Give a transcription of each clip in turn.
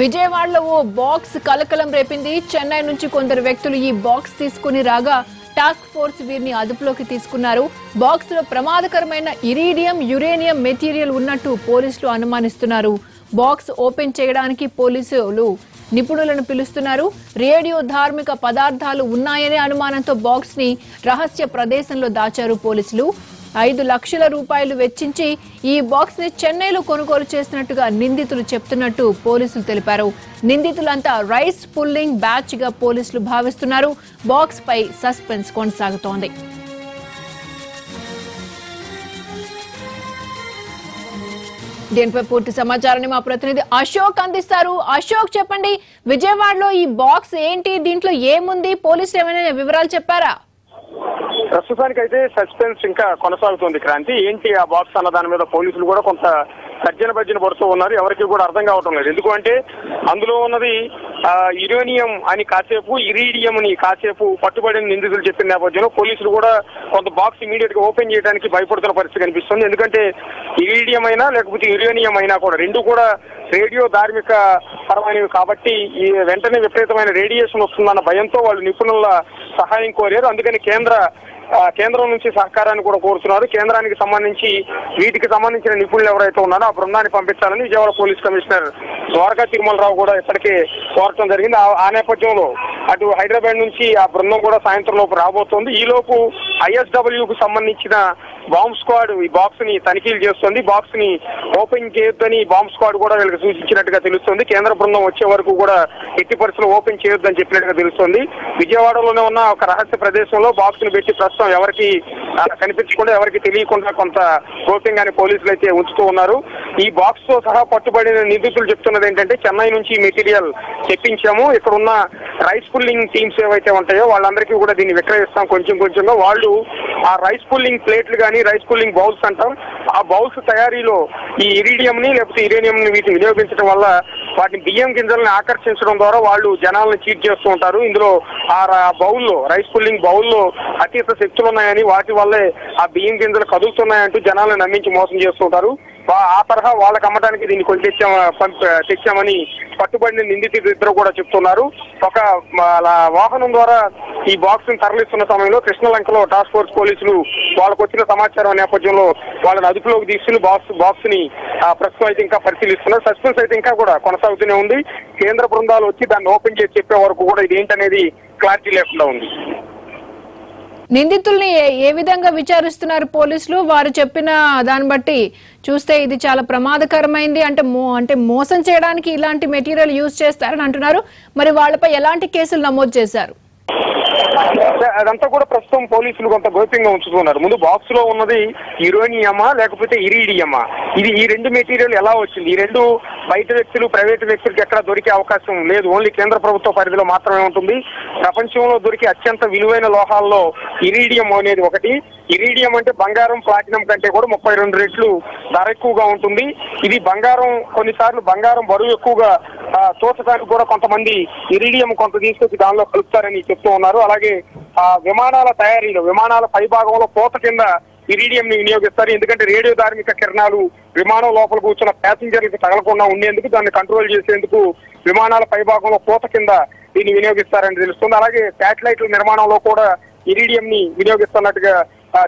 విజయవాడలో ఓ బాక్స్ కలకలం రేపింది. చెన్నై నుంచి కొందరు వ్యక్తులు ఈ బాక్స్ తీసుకుని రాగా టాస్క్ ఫోర్స్ వీరిని అదుపులోకి తీసుకున్నారు. బాక్స్ లో ప్రమాదకరమైన ఇరీడియం, యురేనియం మెటీరియల్ ఉన్నట్టు పోలీసులు అనుమానిస్తున్నారు. బాక్స్ ఓపెన్ చేయడానికి పోలీసులు నిపుణులను పిలుస్తున్నారు. రేడియో ధార్మిక పదార్థాలు ఉన్నాయనే అనుమానంతో బాక్స్ ని రహస్య ప్రదేశంలో దాచారు పోలీసులు. 5 లక్షల రూపాయలు వెచ్చించి ఈ బాక్స్ ని చెన్నైలో కొనుగోలు చేసినట్టుగా నిందితులు చెప్తున్నట్టు పోలీసులు తెలిపారు. నిందితులంతా రైస్ పుల్లింగ్ బ్యాచ్ గా పోలీసులు భావిస్తున్నారు. బాక్స్ పై సస్పెన్స్ కొనసాగుతోంది. దీనిపై పూర్తి సమాచారాన్ని మా ప్రతినిధి అశోక్ అందిస్తారు. అశోక్, చెప్పండి, విజయవాడలో ఈ బాక్స్ ఏంటి, దీంట్లో ఏముంది, పోలీసులు ఏమైనా వివరాలు చెప్పారా? ప్రస్తుతానికి అయితే సస్పెన్స్ ఇంకా కొనసాగుతుంది. క్రాంతి, ఏంటి ఆ బాక్స్ అన్న దాని మీద పోలీసులు కూడా కొంత తర్జన భర్జన పడుతూ ఉన్నారు. ఎవరికి కూడా అర్థం కావటం లేదు. ఎందుకంటే అందులో ఉన్నది యురేనియం అని కాసేపు, ఇరీడియం అని కాసేపు పట్టుబడిన నిందితులు చెప్పిన నేపథ్యంలో పోలీసులు కూడా కొంత బాక్స్ ఇమీడియట్ గా ఓపెన్ చేయడానికి భయపడుతున్న పరిస్థితి కనిపిస్తుంది. ఎందుకంటే ఇరీడియం అయినా లేకపోతే యురేనియం అయినా కూడా రెండు కూడా రేడియో ధార్మిక పరమైనవి కాబట్టి ఈ వెంటనే విపరీతమైన రేడియేషన్ వస్తుందన్న భయంతో వాళ్ళు నిపుణుల సహాయం కోరారు. అందుకని కేంద్రం నుంచి సహకారాన్ని కూడా కోరుతున్నారు. కేంద్రానికి సంబంధించి వీటికి సంబంధించిన నిపుణులు ఎవరైతే ఉన్నారో ఆ బృందాన్ని పంపించాలని విజయవాడ పోలీస్ కమిషనర్ ద్వారకా తిరుమలరావు కూడా ఇప్పటికే కోరటం జరిగింది. ఆ నేపథ్యంలో అటు హైదరాబాద్ నుంచి ఆ బృందం కూడా సాయంత్రం లోపు రాబోతోంది. ఈ లోపు ISWకు సంబంధించిన బాంబ్ స్క్వాడ్ ఈ బాక్స్ ని తనిఖీలు చేస్తుంది. బాక్స్ ని ఓపెన్ చేయొద్దని బాంబ్ స్క్వాడ్ కూడా వీళ్ళకి సూచించినట్టుగా తెలుస్తుంది. కేంద్ర బృందం వచ్చే వరకు కూడా ఎట్టి పరిస్థితుల్లో ఓపెన్ చేయొద్దని చెప్పినట్టుగా తెలుస్తుంది. విజయవాడలోనే ఉన్న ఒక రహస్య ప్రదేశంలో బాక్స్ ని పెట్టి ప్రస్తుతం ఎవరికి కనిపించకుండా, ఎవరికి తెలియకుండా కొంత గోప్యంగానే పోలీసులు అయితే ఉంచుతూ ఉన్నారు. ఈ బాక్స్ తో సహా పట్టుబడిన నిందితులు చెప్తున్నది ఏంటంటే చెన్నై నుంచి మెటీరియల్ తెప్పించాము, ఇక్కడ ఉన్న రైస్ పుల్లింగ్ టీమ్స్ ఏవైతే ఉంటాయో వాళ్ళందరికీ కూడా దీన్ని విక్రయిస్తాం కొంచెంగా. వాళ్ళు ఆ రైస్ పుల్లింగ్ ప్లేట్లు కానీ రైస్ పుల్లింగ్ బౌల్స్ అంటాం, ఆ బౌల్స్ తయారీలో ఈ ఇరీడియం ని లేకపోతే యురేనియం ని వీటిని వినియోగించడం వల్ల వాటిని బియ్యం గింజల్ని ఆకర్షించడం ద్వారా వాళ్ళు జనాలను చీట్ చేస్తూ ఉంటారు. ఇందులో ఆ బౌల్లో రైస్ పుల్లింగ్ బౌల్లో అతీత శక్తులు ఉన్నాయని, వాటి వల్లే ఆ బియ్యం గింజలు కదులుతున్నాయంటూ జనాలను నమ్మించి మోసం చేస్తుంటారు. ఆ తరహా వాళ్ళకి అమ్మడానికి దీన్ని కొంచెం తెచ్చామని పట్టుబడిన నిందితులు ఇద్దరు కూడా చెప్తున్నారు. ఒక వాహనం ద్వారా ఈ బాక్స్ ని తరలిస్తున్న సమయంలో కృష్ణలంకలో టాస్క్ ఫోర్స్ పోలీసులు వాళ్ళకు వచ్చిన సమాచారం నేపథ్యంలో వాళ్ళని అదుపులోకి తీసుకుని బాక్స్ ని ప్రస్తుతం అయితే ఇంకా పరిశీలిస్తున్నారు. సస్పెన్స్ అయితే ఇంకా కూడా కొనసాగుతూనే ఉంది. కేంద్ర బృందాలు వచ్చి దాన్ని ఓపెన్ చేసి చెప్పే వరకు కూడా ఇది ఏంటనేది క్లారిటీ లేకుండా ఉంది. నిందితుల్ని ఏ విధంగా విచారిస్తున్నారు పోలీసులు? వారు చెప్పిన దాన్ని బట్టి చూస్తే ఇది చాలా ప్రమాదకరమైంది, అంటే మోసం చేయడానికి ఇలాంటి మెటీరియల్ యూజ్ చేస్తారని అంటున్నారు. మరి వాళ్ళపై ఎలాంటి కేసులు నమోదు చేశారు? అదంతా కూడా ప్రస్తుతం పోలీసులు కొంత గోప్యంగా ఉంచుతున్నారు. ముందు బాక్స్ లో ఉన్నది యురేనియమా లేకపోతే ఇరీడియమా, ఈ రెండు మెటీరియల్ ఎలా వచ్చింది? ఈ రెండు బయట వ్యక్తులు, ప్రైవేట్ వ్యక్తులకి ఎక్కడ దొరికే అవకాశం లేదు. ఓన్లీ కేంద్ర ప్రభుత్వ పరిధిలో మాత్రమే ఉంటుంది. ప్రపంచంలో దొరికే అత్యంత విలువైన లోహాల్లో ఇరీడియం అనేది ఒకటి. ఇరీడియం అంటే బంగారం, ప్లాటినం కంటే కూడా 32 రెట్లు ధర ఎక్కువగా ఉంటుంది. ఇది బంగారం, కొన్నిసార్లు బంగారం బరువు ఎక్కువగా తోచడానికి కూడా కొంతమంది ఇరీడియం కొంత తీసుకొచ్చి దానిలో కలుపుతారని చెప్తూ ఉన్నారు. అలాగే విమానాల తయారీలో, విమానాల పైభాగంలో పూత కింద ఇరీడియం ని వినియోగిస్తారు. ఎందుకంటే రేడియో ధార్మిక కిరణాలు విమానం లోపల కూర్చున్న ప్యాసింజర్లకు తగలకుండా ఉండేందుకు, దాన్ని కంట్రోల్ చేసేందుకు విమానాల పైభాగంలో పూత కింద దీన్ని వినియోగిస్తారని తెలుస్తుంది. అలాగే శాటిలైట్ల నిర్మాణంలో కూడా ఇరీడియం ని వినియోగిస్తున్నట్టుగా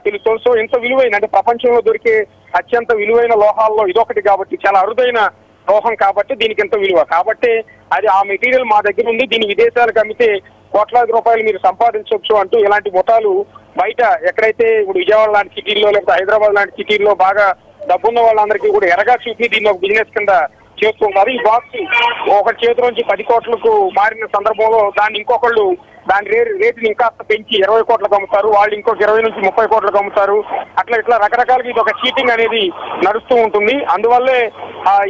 తెలుస్తుంది. సో ఇంత విలువైన, అంటే ప్రపంచంలో దొరికే అత్యంత విలువైన లోహాల్లో ఇదొకటి కాబట్టి, చాలా అరుదైన లోహం కాబట్టి దీనికి ఎంత విలువ కాబట్టి అది ఆ మెటీరియల్ మా దగ్గర ఉంది, దీన్ని విదేశాలకు అమ్మితే కోట్లాది రూపాయలు మీరు సంపాదించవచ్చు అంటూ ఇలాంటి ముఠాలు బయట ఎక్కడైతే ఇప్పుడు విజయవాడ లాంటి సిటీల్లో లేకపోతే హైదరాబాద్ లాంటి సిటీల్లో బాగా డబ్బున్న వాళ్ళందరికీ కూడా ఎరగా చూపి దీన్ని ఒక బిజినెస్ కింద చేస్తున్నారు. ఈ బాక్స్ ఒకటి చేతి నుంచి 10 కోట్లకు మారిన సందర్భంలో దాన్ని ఇంకొకళ్ళు దాని రేటుని ఇంకా పెంచి 20 కోట్లకు అమ్ముతారు, వాళ్ళు ఇంకొక 20 నుంచి 30 కోట్లకు అమ్ముతారు. ఇట్లా రకరకాలుగా ఇది ఒక చీటింగ్ అనేది నడుస్తూ ఉంటుంది. అందువల్లే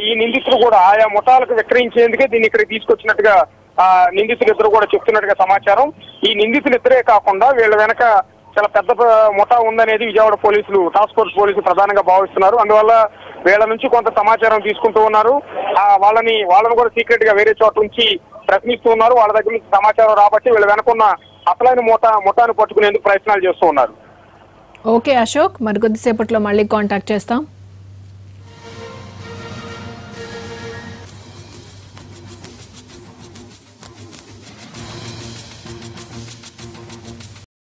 ఈ నిందితులు కూడా ఆయా ముఠాలకు విక్రయించేందుకే దీన్ని ఇక్కడ తీసుకొచ్చినట్టుగా నిందితులు ఇద్దరు కూడా చెప్తున్నట్టుగా సమాచారం. ఈ నిందితులు ఇద్దరే కాకుండా వీళ్ళ వెనక చాలా పెద్ద ముఠా ఉందనేది విజయవాడ పోలీసులు, టాస్క్ ఫోర్స్ పోలీసులు ప్రధానంగా భావిస్తున్నారు. అందువల్ల వీళ్ళ నుంచి కొంత సమాచారం తీసుకుంటూ ఉన్నారు. వాళ్ళని కూడా సీక్రెట్ గా వేరే చోట నుంచి ప్రశ్నిస్తూ ఉన్నారు. వాళ్ళ దగ్గర నుంచి సమాచారం రాబట్టి వీళ్ళ వెనకున్న అసలైన ముఠాను పట్టుకునేందుకు ప్రయత్నాలు చేస్తూ ఉన్నారు. ఓకే అశోక్, మరి కొద్దిసేపట్లో మళ్ళీ కాంటాక్ట్ చేస్తాం.